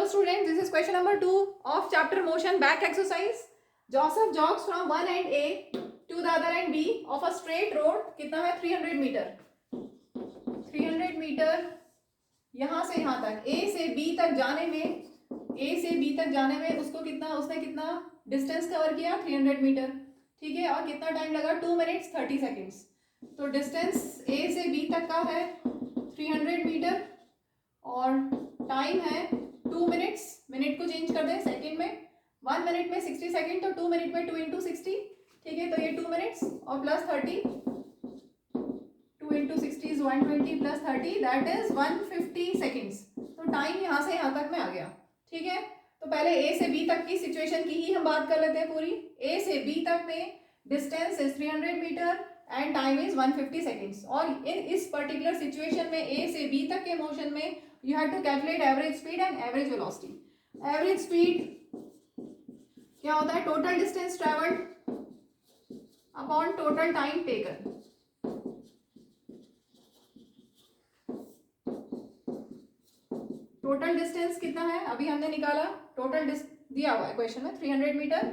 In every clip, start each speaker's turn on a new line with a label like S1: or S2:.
S1: Students, this is question number 2 of chapter motion back exercise. Joseph jogs from one end A to the other end B of a straight road. कितना है 300 metre. 300 metre यहाँ से यहाँ तक A से B तक जाने में उसको उसने कितना डिस्टेंस कवर किया 300 मीटर. ठीक है, और कितना टाइम लगा 2 मिनट्स 30 सेकेंड्स. तो डिस्टेंस A से B तक का है 300 मीटर और टाइम है 2 मिनट्स. मिनट को चेंज कर दें सेकेंड में. 1 मिनट में 60 सेकेंड तो 2 मिनट में 2 इंटू 60. ठीक है, तो ये 2 मिनट्स और plus 30. 2 into 60 is 120 plus 30 that is 150 seconds. तो टाइम यहाँ से यहाँ तक में आ गया. ठीक है, तो पहले ए से बी तक की सिचुएशन की ही हम बात कर लेते हैं पूरी. ए से बी तक में distance is 300 meter and time is 150 seconds. और इस पर्टिकुलर सिचुएशन में ए से बी तक के मोशन में you have to calculate average speed and average velocity. Average speed क्या होता है? Total distance travelled upon total time taken. Total distance कितना है अभी हमने निकाला. टोटल दिया हुआ है क्वेश्चन में 300 मीटर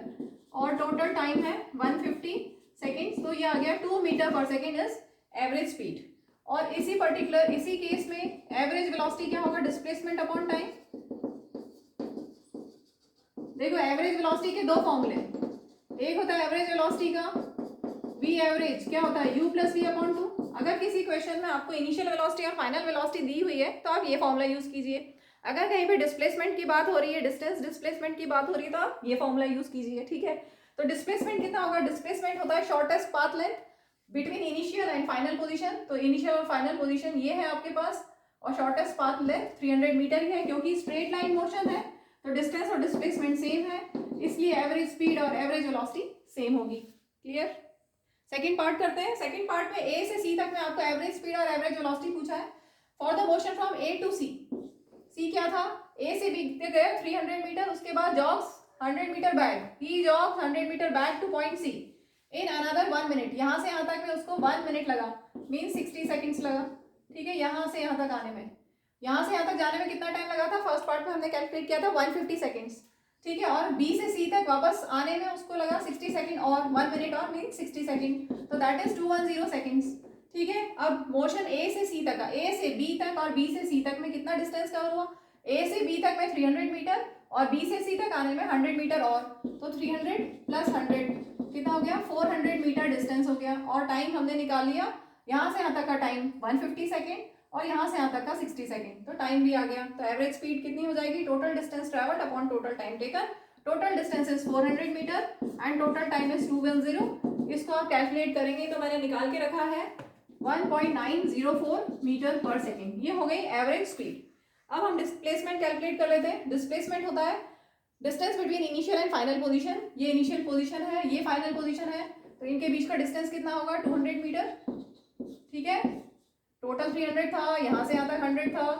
S1: और टोटल टाइम है 150 सेकेंड्स. तो ये आ गया 2 मीटर पर सेकेंड इज एवरेज स्पीड. और इसी केस में एवरेज वेलोसिटी क्या होगा? Displacement upon time. देखो एवरेज वेलोसिटी के दो फॉर्मूले. एक होता है एवरेज वेलोसिटी का v एवरेज क्या होता है? u plus v upon 2. अगर किसी क्वेश्चन में आपको इनिशियल वेलोसिटी और फाइनल वेलोसिटी दी हुई है तो आप ये फॉर्मूला यूज कीजिए. अगर कहीं पे डिस्प्लेसमेंट की बात हो रही है, डिस्टेंस डिस्प्लेसमेंट की बात हो रही है तो आप ये फॉर्मूला यूज कीजिए. ठीक है, तो डिस्प्लेसमेंट कितना होगा? डिस्प्लेसमेंट होता है shortest path length between initial and final position. तो इनिशियल और फाइनल पोजीशन ये है आपके पास और शॉर्टेस्ट पाथ लेंथ 300 मीटर ही है. क्योंकि स्ट्रेट लाइन मोशन है तो डिस्टेंस और डिस्प्लेसमेंट सेम है, इसलिए एवरेज स्पीड और एवरेज वेलोसिटी सेम होगी. क्लियर? सेकंड पार्ट करते हैं. सेकंड पार्ट में ए से सी तक में आपको एवरेज स्पीड और एवरेज वेलोसिटी पूछा है. For the motion from A to C. C क्या था? ए से बी गए 300 मीटर, उसके बाद jogs 100 meter back. He jogs 100 meter back to point C in another 1 minute. यहाँ से यहाँ तक में उसको 1 मिनट लगा, मीन 60 सेकेंड्स लगा. ठीक है, यहाँ से यहाँ तक आने में, यहाँ से यहाँ तक जाने में कितना टाइम लगा था? फर्स्ट पार्ट में हमने कैलकुलेट किया था 150 सेकेंड्स. ठीक है, और बी से सी तक वापस आने में उसको लगा 60 सेकेंड और 1 मिनट और मीन 60 सेकेंड. तो दैट इज 210 सेकेंड्स. ठीक है, अब मोशन ए से सी तक का, ए से बी तक और बी से सी तक में कितना डिस्टेंस कवर हुआ? ए से बी तक में 300 मीटर और बी से सी तक आने में 100 मीटर और. तो 300 प्लस 100 कितना हो गया? 400 मीटर डिस्टेंस हो गया. और टाइम हमने निकाल लिया, यहाँ से यहाँ तक का टाइम 150 सेकेंड और यहाँ से यहाँ तक का 60 सेकेंड. तो टाइम भी आ गया. तो एवरेज स्पीड कितनी हो जाएगी? Total distance travelled upon total time taken. Total distance is 400 meter and total time is 210. इसको आप कैलकुलेट करेंगे तो मैंने निकाल के रखा है 1.904 मीटर पर सेकेंड. ये हो गई एवरेज स्पीड. अब हम डिस्प्लेसमेंट कैलकुलेट कर लेते हैं. डिस्प्लेसमेंट होता है distance between initial and final position. ये इनिशियल पोजीशन है, ये फाइनल पोजीशन है, तो इनके बीच का डिस्टेंस कितना होगा? 200 मीटर. ठीक है, टोटल 300 था, यहाँ से यहाँ तक 100 था,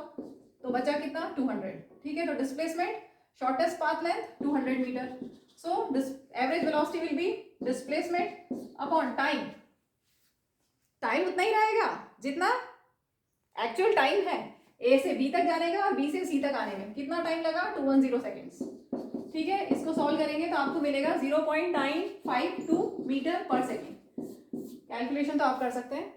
S1: तो बचा कितना? 200. ठीक है, तो displacement shortest path length 200 meter. So average velocity will be displacement upon time. Time उतना ही रहेगा जितना एक्चुअल टाइम है. ए से बी तक जाने का और बी से सी तक आने में कितना टाइम लगा? 210 सेकेंड्स. ठीक है, इसको सॉल्व करेंगे तो आपको मिलेगा 0.952 मीटर पर सेकेंड. कैलकुलेशन तो आप कर सकते हैं.